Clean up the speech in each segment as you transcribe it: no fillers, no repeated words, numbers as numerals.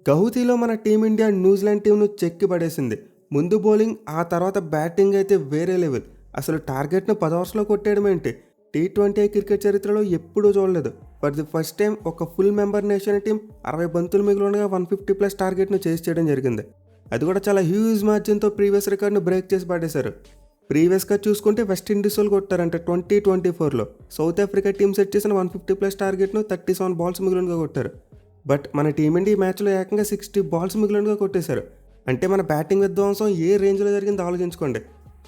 గౌహతిలో మన team India New Zealand టీంను చెక్కి పడేసింది. ముందు బౌలింగ్, ఆ తర్వాత బ్యాటింగ్ అయితే వేరే లెవెల్. అసలు టార్గెట్ను 10 ఓవర్స్లో కొట్టేయడం ఏంటి? టీ20 క్రికెట్ చరిత్రలో ఎప్పుడూ చూడలేదు. ఫర్ ది ఫస్ట్ టైం ఒక ఫుల్ మెంబర్ నేషన్ టీం 60 బంతులు మిగిలినగా 150+ టార్గెట్ను చేసి చేయడం జరిగింది. అది కూడా చాలా హ్యూజ్ మార్జిన్తో ప్రీవియస్ రికార్డును బ్రేక్ చేసి పడేశారు. ప్రీవియస్గా చూసుకుంటే వెస్టిండీస్ వాళ్ళు కొట్టారంటే 2024లో సౌత్ ఆఫ్రికా టీం సెట్ చేసిన 150+ టార్గెట్ను 37 బాల్స్ మిగిలినగా కొట్టారు. బట్ మన టీమిండియా ఈ మ్యాచ్లో ఏకంగా 60 బాల్స్ మిగిలినగా కొట్టేశారు. అంటే మన బ్యాటింగ్ విధ్వంసం ఏ రేంజ్లో జరిగిందో ఆలోచించుకోండి.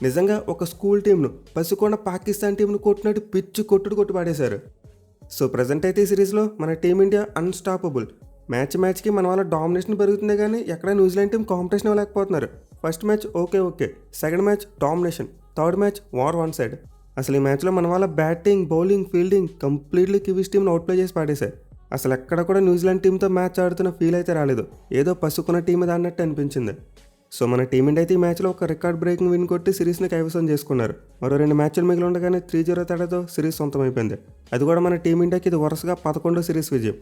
నిజంగా ఒక స్కూల్ టీంను పసికొండ పాకిస్తాన్ టీంను కొట్టినట్టు పిచ్చి కొట్టి పాడేశారు. సో ప్రజెంట్ అయితే ఈ సిరీస్లో మన టీమిండియా అన్స్టాపబుల్. మ్యాచ్కి మన వాళ్ళ డామినేషన్ పెరుగుతుంది, కానీ ఎక్కడ న్యూజిలాండ్ టీం కాంపిటీషన్ ఇవ్వలేకపోతున్నారు. First match okay, second match domination, third match war one side. అసలు ఈ మ్యాచ్లో మన వాళ్ళ batting, bowling, fielding completely Kiwis టీంను అవుట్ప్లే చేసి పాడేశారు. అసలు ఎక్కడ కూడా న్యూజిలాండ్ టీంతో మ్యాచ్ ఆడుతున్న ఫీల్ అయితే రాలేదు. ఏదో పసుకున్న టీం ఇది అన్నట్టు అనిపించింది. సో మన టీమిండియా అయితే ఈ మ్యాచ్లో ఒక రికార్డ్ బ్రేకింగ్ విన్ కొట్టి సిరీస్ని కైవసం చేసుకున్నారు. మరో 2 మ్యాచ్లు మిగిలి ఉండగానే 3-0 తేడాతో సిరీస్ సొంతమైపోయింది. అది కూడా మన టీమిండియాకి ఇది వరుసగా 11వ సిరీస్ విజయం.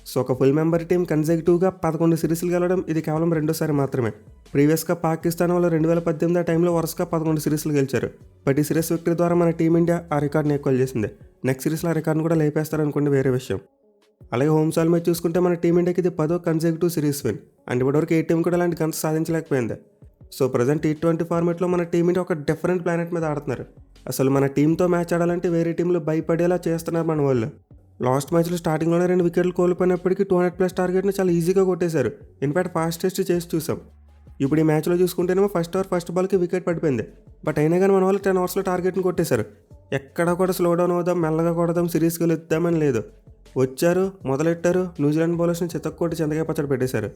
సో ఒక ఫుల్ మెంబర్ టీం కన్సెక్యూటివ్గా 11 సిరీస్లు గెలవడం ఇది కేవలం రెండోసారి మాత్రమే. ప్రీవియస్గా పాకిస్తాన్ వాళ్ళు 2018 టైంలో వరుసగా 11 సిరీస్లు గెలిచారు. బట్ ఈ సిరీస్ విక్టరీ ద్వారా మన టీమిండియా ఆ రికార్డుని ఈక్వల్ చేసింది. నెక్స్ట్ సిరీస్లో ఆ రికార్డును కూడా లేపేస్తారనుకోండి, వేరే విషయం. అలాగే హోమ్ సాల్ మ్యాచ్ చూసుకుంటే మన టీమిండియాకి ఇది 10వ కన్సెక్యూటివ్ సిరీస్ విన్. అండ్ ఇప్పటివరకు ఏ టీం కూడా అలాంటి గన్స్ సాధించలేకపోయింది. సో ప్రజెంట్ టీ20 ఫార్మేట్లో మన టీమిండియా ఒక డిఫరెంట్ ప్లానెట్ మీద ఆడుతున్నారు. అసలు మన టీంతో మ్యాచ్ ఆడాలంటే వేరే టీంలు భయపడేలా చేస్తున్నారు మన వాళ్ళు. లాస్ట్ మ్యాచ్లో స్టార్టింగ్లోనే 2 వికెట్లు కోల్పోయినప్పటికీ 200+ టార్గెట్ని చాలా ఈజీగా కొట్టేశారు. ఇన్ఫాక్ట్ ఫాస్టెస్ట్ చేసి చూసాం. ఇప్పుడు ఈ మ్యాచ్లో చూసుకుంటేనేమో ఫస్ట్ ఓవర్ ఫస్ట్ బాల్కి వికెట్ పడిపోయింది. బట్ అయినా కానీ మన వాళ్ళు 10 ఓవర్స్లో టార్గెట్ని కొట్టేశారు. ఎక్కడ కూడా స్లో డౌన్ అవుదాం, మెల్లగా కొడదాం, సిరీస్కి వెళ్తామని లేదు. వచ్చారు, మొదలెట్టారు, న్యూజిలాండ్ బౌలర్స్ని చితక్కొట్టి చింతకాయ పచ్చడి పెట్టేశారు.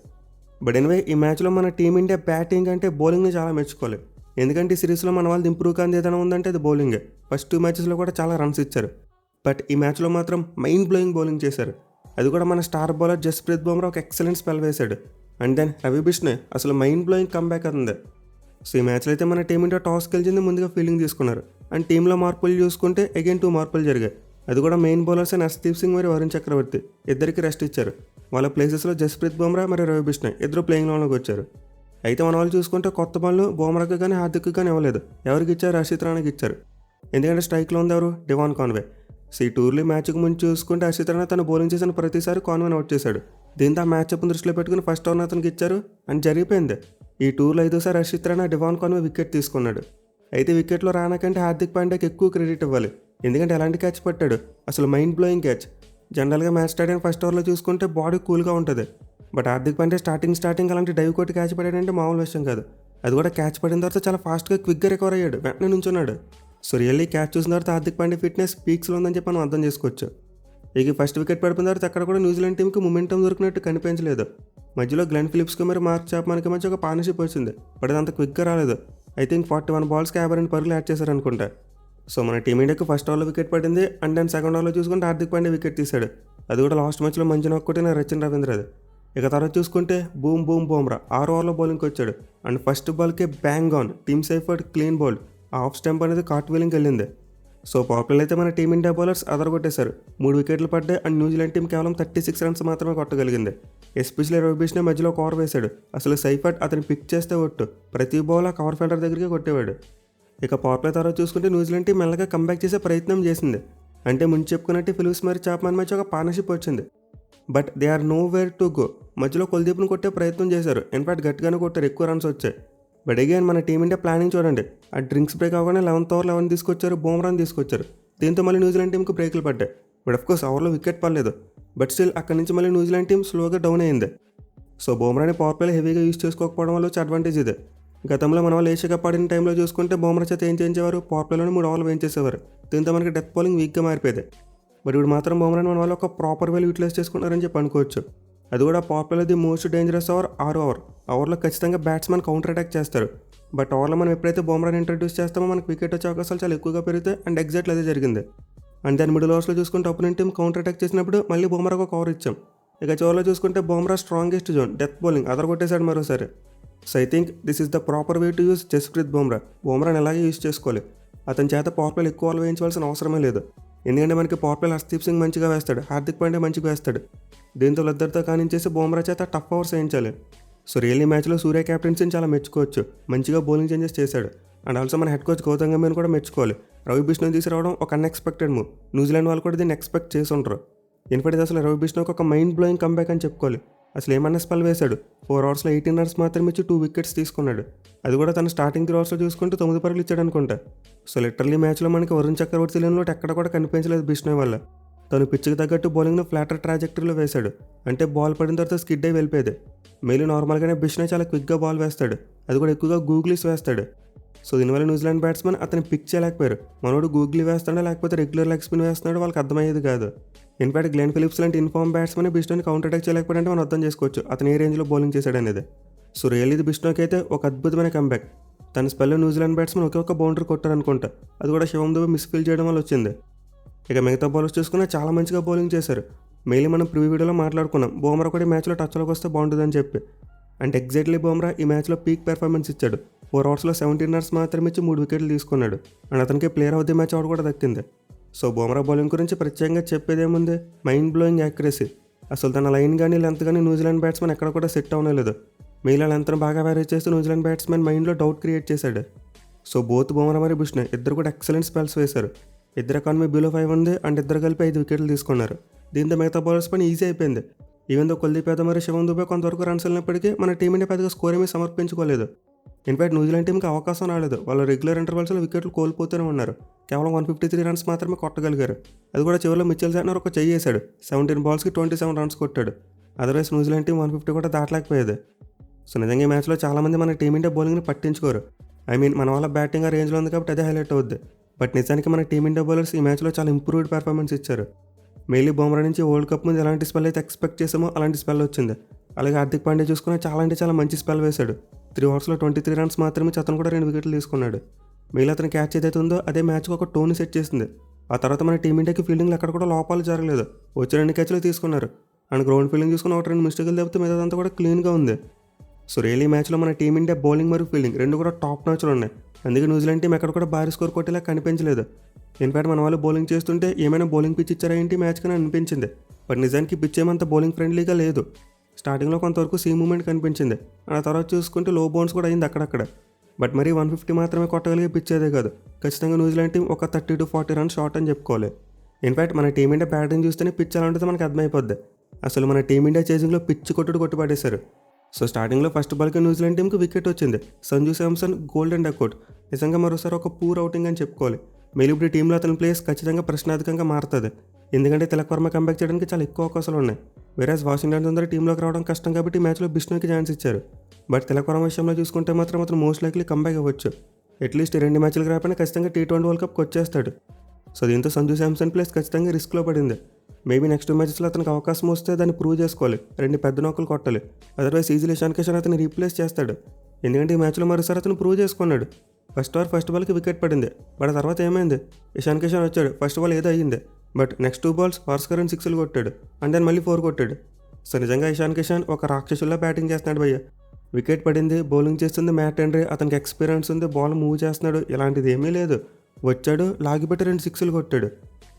బట్ ఎనివే ఈ మ్యాచ్లో మన టీమిండియా బ్యాటింగ్ అంటే బౌలింగ్ని చాలా మెచ్చుకోవాలి. ఎందుకంటే ఈ సిరీస్లో మన వాళ్ళు ఇంప్రూవ్ కాని ఏదైనా ఉందంటే అది బౌలింగే. ఫస్ట్ 2 మ్యాచెస్లో కూడా చాలా రన్స్ ఇచ్చారు. బట్ ఈ మ్యాచ్లో మాత్రం మైండ్ బ్లోయింగ్ బౌలింగ్ చేశారు. అది కూడా మన స్టార్ బౌలర్ జస్ప్రీత్ బుమ్రా ఒక ఎక్సలెంట్ స్పెల్ వేశాడు. అండ్ దెన్ రవి బిష్ణోయ్ అసలు మైండ్ బ్లోయింగ్ కంబ్యాక్ అవుతుంది. సో ఈ మ్యాచ్లో అయితే మన టీమిండియా టాస్ గెలిచింది, ముందుగా ఫీల్డింగ్ తీసుకున్నారు. అండ్ టీంలో మార్పులు చూసుకుంటే అగైన్ 2 మార్పులు జరిగాయి. అది కూడా మెయిన్ బౌలర్స్ అయిన హర్షదీప్ సింగ్ మరియు వరుణ్ చక్రవర్తి ఇద్దరికి రెస్ట్ ఇచ్చారు. వాళ్ళ ప్లేసెస్లో జస్ప్రీత్ బుమ్రా మరియు రవి బిష్ణోయ్ ఇద్దరు ప్లేయింగ్ లోన్లోకి వచ్చారు. అయితే మన వాళ్ళు చూసుకుంటే కొత్త బాల్ను బుమ్రాకి కానీ హార్దిక్కి కానీ ఇవ్వలేదు. ఎవరికి ఇచ్చారు? హర్షిత్ రాణాకి ఇచ్చారు. ఎందుకంటే స్ట్రైక్లో ఉంది ఎవరు? Devon Conway. సో ఈ టూర్లీ మ్యాచ్కి ముందు చూసుకుంటే హర్షిత్ రాణా తను బౌలింగ్ చేసిన ప్రతిసారి కాన్వేని అవుట్ చేశాడు. దీంతో ఆ మ్యాచ్ అప్ దృష్టిలో పెట్టుకుని ఫస్ట్ ఓవర్ అతనికి ఇచ్చారు అని జరిగిపోయింది. ఈ టూర్లో 5సారి Harshit Rana Devon Conway wicket తీసుకున్నాడు. అయితే వికెట్లో రాణా కంటే హార్దిక్ పాండ్యాకి ఎక్కువ క్రెడిట్ ఇవ్వాలి. ఎందుకంటే ఎలాంటి క్యాచ్ పట్టాడు, అసలు మైండ్ బ్లోయింగ్ క్యాచ్. జనరల్గా మ్యాచ్ స్టార్ట్ అయిన ఫస్ట్ ఓవర్లో చూసుకుంటే బాడీ కూల్గా ఉంటుంది. బట్ హార్దిక్ పాండ్యా స్టార్టింగ్ అలాంటి డైవ్ కొట్టి క్యాచ్ పడాడంటే మామూలు విషయం కాదు. అది కూడా క్యాచ్ పడిన తర్వాత చాలా ఫాస్ట్గా క్విక్గా రికవర్ అయ్యాడు, వెంటనే నుంచున్నాడు. సో రియల్లీ క్యాచ్ చూసిన తర్వాత హార్దిక్ పాండ్యా ఫిట్నెస్ పీక్స్లో ఉందని చెప్పి మనం అర్థం చేసుకోవచ్చు. ఇక ఫస్ట్ వికెట్ పడిపోయిన తర్వాత అక్కడ కూడా న్యూజిలాండ్ టీంకి మొమెంటం దొరికినట్టు కనిపించలేదు. మధ్యలో గ్లెన్ ఫిలిప్స్కి మరి మార్క్ చాప్మన్కి మధ్య ఒక పార్ట్నర్షిప్ వచ్చింది. బట్ అది అంత క్విక్గా రాలేదు. ఐ థింక్ 41 బాల్స్కి 52 పరుగులు యాడ్ చేశారు అనుకుంటా. సో మన టీమిండియాకి ఫస్ట్ ఓవర్లో వికెట్ పడింది. అండ్ దెన్ సెకండ్ ఓవర్లో చూసుకుంటే హార్దిక్ పాండ్యా వికెట్ తీశాడు. అది కూడా లాస్ట్ మ్యాచ్లో మంచి నొక్కటి నా రచిన్ రవీంద్రది. ఇక తర్వాత చూసుకుంటే బూమ్ బుమ్రా 6 ఓవర్లో బౌలింగ్కి వచ్చాడు. అండ్ ఫస్ట్ బాల్కే bang on, Tim Seifert, clean bowled. Off stump అనేది కాట్ వీలింగ్కి వెళ్ళింది. సో పాపులర్ అయితే మన టీమిండియా బౌలర్స్ అదరగొట్టేశారు. 3 వికెట్లు పడ్డాయి. అండ్ న్యూజిలాండ్ టీం కేవలం 36 రన్స్ మాత్రమే కొట్టగలిగింది. ఎస్పెషల్లీ రవి బిష్ణోయ్ మధ్యలో కవర్ వేశాడు. అసలు సైఫర్డ్ అతను పిక్ చేస్తే ఒట్టు, ప్రతి బాల్ ఆ కవర్ ఫీల్డర్ దగ్గరికి కొట్టేవాడు. ఇక పవర్ప్లే తర్వాత చూసుకుంటే న్యూజిలాండ్ టీం మెల్లగా కంబ్యాక్ చేసే ప్రయత్నం చేసింది. అంటే ముందు చెప్పుకున్నట్టు ఫిలిప్స్ మరియు చాప్మన్ మధ్య ఒక పార్ట్నర్షిప్ వచ్చింది. But they are nowhere to go. మధ్యలో కుల్దీప్ను కొట్టే ప్రయత్నం చేశారు. ఇన్ఫాక్ట్ గట్టిగానే కొట్టారు, ఎక్కువ రన్స్ వచ్చాయి. బట్ అగైన్ మన టీమిండియా ప్లానింగ్ చూడండి. ఆ డ్రింక్స్ బ్రేక్ అవ్వగానే 11th ఓవర్ 11 తీసుకొచ్చారు, బుమ్రాని తీసుకొచ్చారు. దీంతో మళ్ళీ న్యూజిలాండ్ టీంకి బ్రేకులు పడ్డాయి. బట్ అఫ్కోర్స్ ఓవర్లో వికెట్ పడలేదు. బట్ స్టిల్ అక్కడి నుంచి మళ్ళీ న్యూజిలాండ్ టీం స్లోగా డౌన్ అయింది. సో బుమ్రాని పవర్ ప్లేలో హెవీగా యూజ్ చేసుకోకపోవడం వల్ల వచ్చే అడ్వాంటేజ్ ఇదే. గతంలో మన వాళ్ళు ఏషియా కప్ ఆడిన టైంలో చూసుకుంటే బుమ్రా చేత ఏం చేయించేవారు? పవర్ ప్లేలోనే 3 ఓవర్లు వేయించేసేవారు. దీంతో మనకి డెత్ బౌలింగ్ వీక్గా మారిపోయేది. బట్ ఇప్పుడు మాత్రం బుమ్రాని మన వాళ్ళు ఒక ప్రాపర్ వేలో యూటిలైజ్ చేసుకున్నారని చెప్పి అనుకోవచ్చు. అది కూడా పవర్ ప్లేలో the most dangerous over 6 over. ఓవర్లో ఖచ్చితంగా బ్యాట్స్మెన్ కౌంటర్ అటాక్ చేస్తారు. బట్ ఓవర్లో మనం ఎప్పుడైతే బుమ్రాని ఇంట్రడ్యూస్ చేస్తామో మనకి వికెట్ వచ్చే అవకాశాలు చాలా ఎక్కువగా పెరుగుతాయి. అండ్ ఎగ్జాక్ట్లీ అదే జరిగింది. అండ్ దాని మిడిల్ ఓవర్స్లో చూసుకుంటే అపోనెంట్ టీం కౌంటర్ అటాక్ చేసినప్పుడు మళ్ళీ బుమ్రాకు ఒక ఓవర్ ఇచ్చాం. ఇక చివరిలో చూసుకుంటే Bumrah strongest zone death bowling అదరగొట్టేశాడు మరోసారి. So I think this is the proper way to use Jasprit బుమ్రాని ఎలాగే యూజ్ చేసుకోవాలి. అతని చేత పవర్ ప్లేలో ఎక్కువ ఓవర్లు వేయించవలసిన అవసరమే లేదు. ఎందుకంటే మనకి పవర్ ప్లేలో హర్షదీప్ సింగ్ మంచిగా వేస్తాడు, హార్దిక్ పాండ్యా మంచిగా వేస్తాడు. దీంతో వీళ్ళిద్దరితో కానించేసి బుమ్రా చేత టఫ్ ఓవర్స్ వేయించాలి. సో రియల్లీ మ్యాచ్లో సూర్య క్యాప్టెన్సీని చాలా మెచ్చుకోవచ్చు. మంచిగా బౌలింగ్ చేంజెస్ చేశాడు. అండ్ ఆల్సో మన హెడ్ కోచ్ గౌతమ్ గంభీర్ని కూడా మెచ్చుకోవాలి. రవి బిష్ణోయ్ తీసుకురావడం ఒక అన్ఎక్స్పెక్టెడ్ మూవ్. న్యూజిలాండ్ వాళ్ళు కూడా దీన్ని ఎక్స్పెక్ట్ చేసి ఉంటారు. ఇన్ఫాక్ట్ అసలు రవి బిష్ణోయ్కి ఒక మైండ్ బ్లోయింగ్ కంబ్యాక్ అని చెప్పుకోవాలి. అసలు ఏమన్నా స్పెల్ వేశాడు. 4 ఓవర్స్లో 18 రన్స్ మాత్రమే ఇచ్చి 2 వికెట్స్ తీసుకున్నాడు. అది కూడా తన స్టార్టింగ్ 3 ఓవర్స్లో చూసుకుంటే 9 పరుగులు ఇచ్చాడు అనుకుంటా. సో లిటరల్లీ మ్యాచ్లో మనకి వరుణ్ చక్రవర్తి లేనిలో ఎక్కడ కూడా కనిపించలేదు బిష్ణోయ్ వల్ల. తను పిచ్కి తగ్గట్టు బౌలింగ్ను ఫ్లాటర్ ట్రాజెక్టరీలో వేశాడు. అంటే బాల్ పడిన తర్వాత స్కిడ్ అయి వెళ్ళిపోయేది. మెయిల్ నార్మల్గానే బిష్ణోయ్ చాలా క్విక్గా బాల్ వేస్తాడు. అది కూడా ఎక్కువగా గూగ్లీస్ వేస్తాడు. సో దీనివల్ల న్యూజిలాండ్ బ్యాట్స్మెన్ అతని పిక్ చేయలేకపోయారు. మనోడు గూగ్లీ వేస్తాడా లేకపోతే రెగ్యులర్ లెగ్ స్పిన్ వేస్తున్నాడో వాళ్ళకి అర్థమయ్యేది కాదు. ఇన్ఫాక్ట్ గ్లెన్ ఫిలిప్స్ లాంటి ఇన్ఫార్మ్ బ్యాట్స్మెన్ బిష్ణోయ్ని కౌంటర్ అటాక్ చేయలేకపోయాడంటే మనం అర్థం చేసుకోవచ్చు అతను ఏ రేంజ్లో బౌలింగ్ చేశాడు అనేది. సో రియల్లీ ఇది బిష్ణోయ్కి అయితే ఒక అద్భుతమైన కంబ్యాక్. తన స్పెల్లో న్యూజిలాండ్ బ్యాట్స్మెన్ ఒకే బౌండరీ కొట్టారనుకుంటా. అది కూడా శివం దుబే మిస్ఫీల్ చేయడం వల్ల వచ్చింది. ఇక మిగతా బౌలర్స్ చూసుకున్నా చాలా మంచిగా బౌలింగ్ చేశారు. మెయిన్లీ మనం ప్రివ్యూ వీడియోలో మాట్లాడుకున్నాం బుమ్రా కూడా ఈ మ్యాచ్లో టచ్లోకి వస్తే బాగుంటుందని చెప్పి. అండ్ ఎగ్జాక్ట్లీ బుమ్రా ఈ మ్యాచ్లో పీక్ పెర్ఫార్మెన్స్ ఇచ్చాడు. 4 ఓవర్స్లో 17 రన్స్ మాత్రమే ఇచ్చి 3 వికెట్లు తీసుకున్నాడు. అండ్ అతనికి player of the match award కూడా దక్కింది. సో బుమ్రా బౌలింగ్ గురించి ప్రత్యేకంగా చెప్పేదేముంది, మైండ్ బ్లోయింగ్ యాక్యురసీ. అసలు తన లైన్ కానీ లెంత్ కానీ న్యూజిలాండ్ బ్యాట్స్మెన్ ఎక్కడ కూడా సెట్ అవ్వలేదు. మిగిలిన లెంత్ను బాగా వ్యారీ చేస్తూ న్యూజిలాండ్ బ్యాట్స్మెన్ మైండ్లో డౌట్ క్రియేట్ చేశాడు. సో బోత్ బుమ్రా మరియు బిష్ణోయ్ ఇద్దరు కూడా ఎక్సలెంట్ స్పెల్స్ వేశారు. ఇద్దరు ఎకానమీ బిలో 5 ఉంది. అండ్ ఇద్దరు కలిపి 5 వికెట్లు తీసుకున్నారు. దీంతో మిగతా బౌలర్స్ పని ఈజీ అయిపోయింది. ఈవెన్ దో కుల్దీప్ యాదవ్ మరియు శివం దుబే కొంతవరకు రన్స్ వెళ్ళినప్పటికీ మన టీమిండియా పెద్దగా స్కోర్ ఏమీ సమర్పించుకోలేదు. ఇన్ఫాక్ట్ న్యూజిలాండ్ టీంకి అవకాశం రాలేదు. వాళ్ళు రెగ్యులర్ ఇంటర్వల్స్లో వికెట్లు కోల్పోతూనే ఉన్నారు. కేవలం 153 రన్స్ మాత్రమే కొట్టగలిగారు. అది కూడా చివరిలో మిచెల్ శాంట్నర్ ఒక చెయ్యి వేశాడు. 17 బాల్స్కి 27 రన్స్ కొట్టాడు. అదర్వైజ్ న్యూజిలాండ్ టీం 150 కూడా దాటలేకపోయేది. సో నిజంగా ఈ మ్యాచ్లో చాలామంది మన టీమిండియా బౌలింగ్ని పట్టించుకోరు. మన వాళ్ళ బ్యాటింగ్ ఆ రేంజ్లో ఉంది కాబట్టి అదే హైలైట్ అవుద్ది. బట్ నిజానికి మన టీమిండియా బౌలర్స్ ఈ మ్యాచ్లో చాలా ఇంప్రూవ్డ్ పెర్ఫార్మెన్స్ ఇచ్చారు. మెయిన్లీ బుమ్రా నుంచి వరల్డ్ కప్ ముందు ఎలాంటి స్పెల్ అయితే ఎక్స్పెక్ట్ చేసామో అలాంటి స్పెల్ వచ్చింది. అలాగే హార్దిక్ పాండ్యా చూసుకున్న చాలా అంటే చాలా మంచి స్పెల్ వేశాడు. 3 ఓవర్స్లో 23 రన్స్ మాత్రమే ఇచ్చి అతను కూడా 2 వికెట్లు తీసుకున్నాడు. మెయిల్ అతను క్యాచ్ ఏదైతే ఉందో అదే మ్యాచ్కి ఒక టోన్ సెట్ చేసింది. ఆ తర్వాత మన టీమిండియాకి ఫీల్డింగ్లో ఎక్కడ కూడా లోపాలు జరగలేదు. వచ్చి 2 క్యాచ్లు తీసుకున్నారు. అండ్ గ్రౌండ్ ఫీల్డింగ్ చూసుకున్న 1-2 మిస్టేకులు తప్పితే మిగతాదంతా కూడా క్లీన్గా ఉంది. సో రియల్లీ మ్యాచ్లో మన టీమిండియా బౌలింగ్ మరియు ఫీల్డింగ్ రెండు కూడా టాప్ మ్యాచ్లు ఉన్నాయి. అందుకే న్యూజిలాండ్ టీం ఎక్కడ కూడా భారీ స్కోర్ కొట్టేలా కనిపించలేదు. ఇన్ఫాక్ట్ మన వాళ్ళు బౌలింగ్ చేస్తుంటే ఏమైనా బౌలింగ్ పిచ్ ఇచ్చారా ఏంటి మ్యాచ్ కానీ అనిపించింది. బట్ నిజానికి పిచ్ ఏమంత బౌలింగ్ ఫ్రెండ్లీగా లేదు. స్టార్టింగ్లో కొంతవరకు సీ మూమెంట్ కనిపించింది. ఆ తర్వాత చూసుకుంటే లో బౌన్స్ కూడా అయింది అక్కడక్కడ. బట్ మరీ 150 మాత్రమే కొట్టగలిగే పిచ్ అదే కాదు. ఖచ్చితంగా న్యూజిలాండ్ టీం ఒక 30 to 40 రన్స్ షార్ట్ అని చెప్పుకోవాలి. ఇన్ఫాక్ట్ మన టీమిండియా బ్యాటింగ్ చూస్తేనే పిచ్ ఎలా ఉంటుందో మనకు అర్థమైపోద్ది. అసలు మన టీమిండియా చేజింగ్లో పిచ్ కొట్టుపడేశారు. సో స్టార్టింగ్లో ఫస్ట్ బాల్కి న్యూజిలాండ్ టీంకి వికెట్ వచ్చింది. Sanju Samson golden duck out. నిజంగా మరోసారి ఒక పూర్ అవుటింగ్ అని చెప్పుకోవాలి. మెయిల్ ఇప్పుడు టీంలో అతని ప్లేస్ ఖచ్చితంగా ప్రశ్నార్థకంగా మారుతుంది. ఎందుకంటే తిలక్ వర్మ కంబ్యాక్ చేయడానికి చాలా ఎక్కువ అవకాశాలు ఉన్నాయి. వేరేస్ వాషింగ్టన్ సుందర్ టీంలోకి రావడం కష్టం కాబట్టి మ్యాచ్లో బిష్ణోయ్కి ఛాన్స్ ఇచ్చారు. బట్ తిలక్ వర్మ విషయంలో చూసుకుంటే మాత్రం అతను మోస్ట్ లైక్లీ కంబ్యాక్ అవ్వచ్చు. అట్లీస్ట్ 2 మ్యాచ్లకు రాకపోయినా ఖచ్చితంగా T20 వరల్డ్ కప్కి వచ్చేస్తాడు. సో దీంతో సంజు శాంసన్ ప్లేస్ ఖచ్చితంగా రిస్క్లో పడింది. మేబీ నెక్స్ట్ మ్యాచెస్లో అతనికి అవకాశం వస్తే దాన్ని ప్రూవ్ చేసుకోవాలి. 2 పెద్ద నౌకలు కొట్టాలి. అదర్వైజ్ ఈజీలీ ఇషాన్ కిషన్ అతన్ని రీప్లేస్ చేస్తాడు. ఎందుకంటే ఈ మ్యాచ్లో మరోసారి అతను ప్రూవ్ చేసుకున్నాడు. ఫస్ట్ బాల్కి వికెట్ పడింది. బట్ ఆ తర్వాత ఏమైంది, ఇషాన్ కిషన్ వచ్చాడు. ఫస్ట్ బాల్ ఏదో అయ్యింది. బట్ నెక్స్ట్ 2 బాల్స్ హార్స్కరన్ 6లు కొట్టాడు. అండ్ దెన్ మళ్ళీ 4 కొట్టాడు. సో నిజంగా ఇషాన్ కిషన్ ఒక రాక్షసుల్లా బ్యాటింగ్ చేస్తున్నాడు భయ్య. వికెట్ పడింది, బౌలింగ్ చేస్తుంది మ్యాట్ హెన్రీ. అతనికి ఎక్స్పీరియన్స్ ఉంది, బాల్ మూవ్ చేస్తున్నాడు. ఇలాంటిది ఏమీ లేదు. వచ్చాడు, లాగిపెట్టి 2 6లు కొట్టాడు.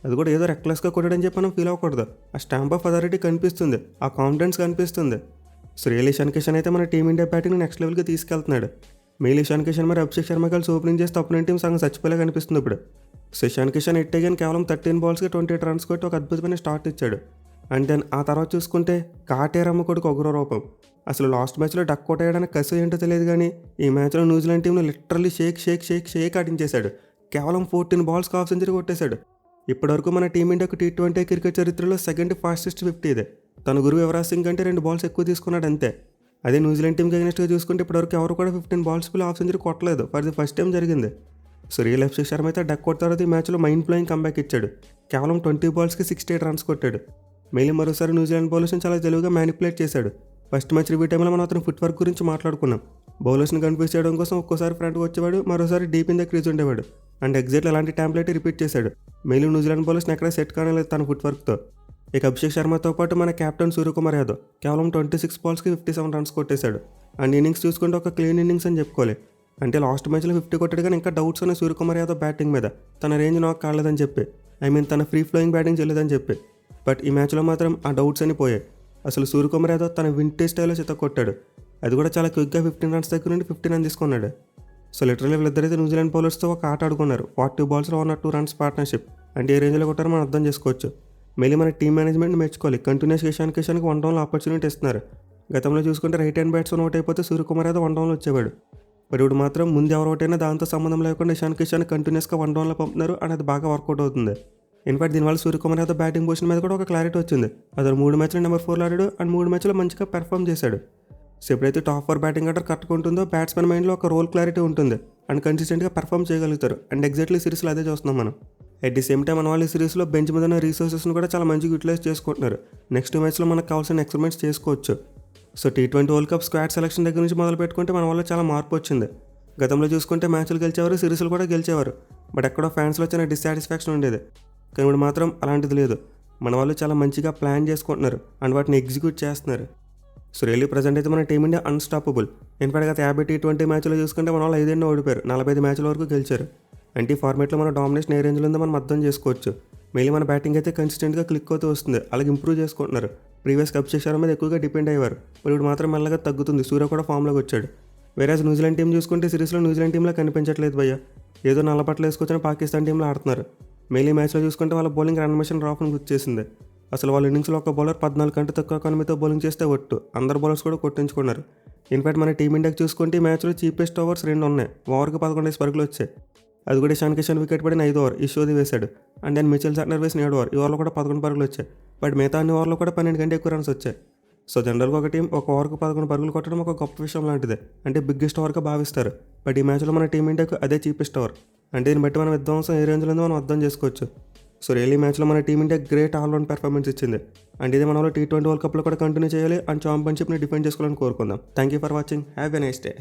అది కూడా ఏదో రెక్లెస్గా కొట్టాడని చెప్పి మనం ఫీల్ అవ్వకూడదు. ఆ స్టాంప్ ఆఫ్ అథారిటీ కనిపిస్తుంది, ఆ కాన్ఫిడెన్స్ కనిపిస్తుంది. సో రియల్ ఇషాన్ కిషన్ అయితే మన టీమిండియా బ్యాటింగ్ నెక్స్ట్ లెవెల్కి తీసుకెళ్తున్నాడు. మెయిల్ ఇషాన్ కిషన్ మరి అభిషేక్ శర్మ కలిసి ఓపెనింగ్ చేస్తే అపోనెంట్ టీం సగం చచ్చిపోయేలా కనిపిస్తుంది ఇప్పుడు. సో ఇషాన్ కిషన్ ఎట్టేగాని కేవలం 13 బాల్స్కి 28 రన్స్ కొట్టి ఒక అద్భుతమైన స్టార్ట్ ఇచ్చాడు. అండ్ దెన్ ఆ తర్వాత చూసుకుంటే కాటేరమ్మ కొడుకు ఉగ్ర రూపం. అసలు లాస్ట్ మ్యాచ్లో డక్ అవుట్ అయ్యడానికి కసి ఏంటో తెలియదు కానీ ఈ మ్యాచ్లో న్యూజిలాండ్ టీంలో లిటరల్లీ షేక్ ఆడించేశాడు. కేవలం 14 బాల్స్కి హాఫ్ సెంచరీ కొట్టేశాడు. ఇప్పటివరకు మన టీమిండియాకు T20 క్రికెట్ చరిత్రలో సెకండ్ ఫాస్టెస్ట్ 50 ఇదే. తన గురువు యువరాజ్ సింగ్ కంటే 2 బాల్స్ ఎక్కువ తీసుకున్నాడు అంతే. అదే న్యూజిలాండ్ టీంకి అగైనెస్ట్గా చూసుకుంటే ఇప్పటివరకు ఎవరు కూడా 15 బాల్స్ పిల్ల హాఫ్ సెంచరీ కొట్టలేదు. ఫర్ ది ఫస్ట్ టైం జరిగింది. సో రియల్ అభిషేక్ శర్మ అయితే డక్ కొట్టిన తర్వాత ఈ మ్యాచ్లో మైండ్ బ్లోయింగ్ కంబ్యాక్ ఇచ్చాడు. కేవలం 20 బాల్స్కి 68 రన్స్ కొట్టాడు. మెయిన్ మరోసారి న్యూజిలాండ్ బౌలర్స్ని చాలా తెలివిగా మ్యానిపులేట్ చేశాడు. ఫస్ట్ మ్యాచ్ రివ్యూ టైంలో మనం అతని ఫుట్ వర్క్ గురించి మాట్లాడుకున్నాం. బౌలర్స్ని కన్ఫ్యూజ్ చేయడం కోసం ఒక్కోసారి ఫ్రంట్కి వచ్చేవాడు, మరోసారి డీప్ ఇన్ ద క్రీజ్ ఉండేవాడు. అండ్ ఎగ్జాక్ట్లీ అలాంటి టెంప్లెట్ రిపీట్ చేశాడు. మెయిన్ న్యూజిలాండ్ బౌలర్స్ని ఎక్కడ సెట్ కానలేదు తన ఫుట్ వర్క్తో. ఇక అభిషేక్ శర్మతో పాటు మన కెప్టెన్ సూర్యకుమార్ యాదవ్ కేవలం 26 బాల్స్కి 57 రన్స్ కొట్టేశాడు. అండ్ ఇన్నింగ్స్ చూసుకుంటే ఒక క్లీన్ ఇన్నింగ్స్ అని చెప్పుకోవాలి. అంటే లాస్ట్ మ్యాచ్లో 50 కొట్టాడు కానీ ఇంకా డౌట్స్ ఉన్నాయి సూర్యకుమార్ యాదవ్ బ్యాటింగ్ మీద. తన రేంజ్ నాకు కాలేదని చెప్పి, తన ఫ్రీ ఫ్లోయింగ్ బ్యాటింగ్ చేయలేదని చెప్పి. బట్ ఈ మ్యాచ్లో మాత్రం ఆ డౌట్స్ అని పోయాయి. అసలు సూర్యకుమార్ యాదవ్ తన వింటేజ్ స్టైల్లో చిత్త కొట్టాడు. అది కూడా చాలా క్విక్గా 15 రన్స్ దగ్గర నుండి 15 రన్ తీసుకున్నాడు. సో లిటరల్లీ వీళ్ళిద్దరైతే న్యూజిలాండ్ బౌలర్స్తో ఒక ఆట ఆడుకున్నారు. 40 బాల్స్లో 102 రన్స్ పార్ట్నర్షిప్. అంటే ఏ రేంజ్లో కొట్టారో మనం అర్థం చేసుకోవచ్చు. మళ్ళీ మన టీమ్ మేనేజ్మెంట్ మెచ్చుకోవాలి. కంటిన్యూస్ ఇషాన్ కిషన్కి 1 డౌన్లో ఆపర్చునిటీ ఇస్తున్నారు. గతంలో చూసుకుంటే రైట్ హ్యాండ్ బ్యాట్స్మెన్ అవుట్ అయిపోతే సూర్యకుమార్ యాదవ్ 1 డౌన్లో వచ్చేవాడు. మరి ఇప్పుడు మాత్రం ముందు ఎవరు అవుటైనా దాంతో సంబంధం లేకుండా ఇషాన్ కిషాన్ కంటిన్యూస్గా 1 డౌన్లో పంపుతున్నారు. అనేది బాగా వర్కౌట్ అవుతుంది. ఇన్ఫాక్ట్ దీనివల్ల సూర్యకుమార్ యాదవ్ బ్యాటింగ్ పొజిషన్ మీద కూడా ఒక క్లారిటీ వచ్చింది. అతను 3 మ్యాచ్లో నెంబర్ 4 ఆడాడు అండ్ 3 మ్యాచ్లో మంచిగా పెర్ఫామ్ చేశాడు. సో ఎప్పుడైతే టాప్ 4 బ్యాటింగ్ ఆర్డర్ కట్టుకుంటుందో బ్యాట్స్మెన్ మైండ్లో ఒక రోల్ క్లారిటీ ఉంటుంది అండ్ కన్సిస్టెంట్గా పెర్ఫామ్ చేయగలుగుతారు. అండ్ ఎగ్జాక్ట్లీ సిరీస్లో అదే చూస్తున్నాం మనం. అట్ ది సేమ్ టైం మన వాళ్ళు ఈ సిరీస్లో బెంచ్ మీద ఉన్న రీసోర్సెస్ని కూడా చాలా మంచిగా యూటిలైజ్ చేసుకుంటున్నారు. నెక్స్ట్ మ్యాచ్లో మనకు కావాల్సిన ఎక్స్పెరిమెంట్స్ చేసుకోవచ్చు. So T20 world cup squad selection దగ్గర నుంచి మొదలు పెట్టుకుంటే మన వల్ల చాలా మార్పు వచ్చింది. గతంలో చూసుకుంటే మ్యాచ్లు గెలిచేవారు, సిరీస్లు కూడా గెలిచేవారు. బట్ ఎక్కడో ఫ్యాన్స్లో వచ్చిన డిస్సాటిస్ఫాక్షన్ ఉండేది. కానీ ఇప్పుడు మాత్రం అలాంటిది లేదు. మన వాళ్ళు చాలా మంచిగా ప్లాన్ చేసుకుంటున్నారు అండ్ వాటిని ఎగ్జిక్యూట్ చేస్తున్నారు. సో రియల్లీ ప్రజెంట్ అయితే మన టీమిండియా అన్స్టాపబుల్. ఇన్ఫాక్ట్ గత 50 T20 మ్యాచ్లో చూసుకుంటే మన వాళ్ళు 5 ఓడిపోయారు, 45 మ్యాచ్ల వరకు గెలిచారు. అంటే ఈ ఫార్మేట్లో మన డామినేషన్ ఏ రేంజ్లో ఉందో మనం అర్థం చేసుకోవచ్చు. మెయిన్ మన బ్యాటింగ్ అయితే కన్సిస్టెంట్గా క్లిక్ అవుతూ వస్తుంది. అలాగే ఇంప్రూవ్ చేసుకుంటున్నారు. ప్రీవియస్ అభిషేక్ శర్మ మీద ఎక్కువగా డిపెండ్ అయ్యారు. మరి ఇప్పుడు మాత్రం మెల్లగా తగ్గుతుంది. సూర్య కూడా ఫామ్లోకి వచ్చాడు. వేరేజ్ న్యూజిలాండ్ టీం చూసుకుంటే సిరీస్లో న్యూజిలాండ్ టీంలో కనిపించట్లేదు భయ్య. ఏదో నల్లపట్లు వేసుకొచ్చిన పాకిస్తాన్ టీంలో ఆడుతున్నారు. మెయిన్ మ్యాచ్లో చూసుకుంటే వాళ్ళ బౌలింగ్ రన్ మిషన్ రాఫ్ను గుర్తు చేసింది. అసలు వాళ్ళ ఇన్నింగ్స్లో ఒక బౌలర్ 14 కంటే తక్కువ ఎకానమీతో బౌలింగ్ చేస్తే ఒట్టు. అందరు బౌలర్స్ కూడా కొట్టించుకున్నారు. ఇన్ఫాక్ట్ మన టీమిండియాకి చూసుకుంటే ఈ మ్యాచ్లో చీపెస్ట్ ఓవర్స్ 2 ఉన్నాయి. ఓవర్కి 11 పరుగులు వచ్చాయి. అది కూడా ఇషాన్ కిషన్ వికెట్ పడిన 5 ఓవర్ ఇషోది వేశాడు. అండ్ దెన్ మిచెల్ సాట్నర్ వేసిన 7 ఓవర్. ఈ ఓవర్లో కూడా 11 పరుగులు వచ్చాయి. బట్ మిగతా అన్ని ఓవర్లో కూడా 12 కంటే ఎక్కువ రన్స్ వచ్చాయి. సో జనరల్గా ఒక టీం ఒక ఓవర్కు 11 పరుగులు కొట్టడం ఒక గొప్ప విషయం లాంటిదే. అంటే బిగ్గెస్ట్ ఓవర్గా భావిస్తారు. బట్ ఈ మ్యాచ్లో మన టీమిండియాకు అదే చీపెస్ట్ ఓవర్. అంటే దీన్ని బట్టి మన విధ్వంసం ఏ రేంజ్లో ఉందో మనం అర్థం చేసుకోవచ్చు. సో రియల్లీ మ్యాచ్లో మన టీమిండియా గ్రేట్ ఆల్రౌండ్ పెర్ఫార్మెన్స్ ఇచ్చింది. అండ్ ఇది మన వాళ్ళు T20 వరల్డ్ కప్లో కూడా కంటిన్యూ చేయాలి అండ్ ఛాంపియన్షిప్ని డిఫెండ్ చేసుకోవాలని కోరుకుందాం. Thank you for watching. Have a nice day.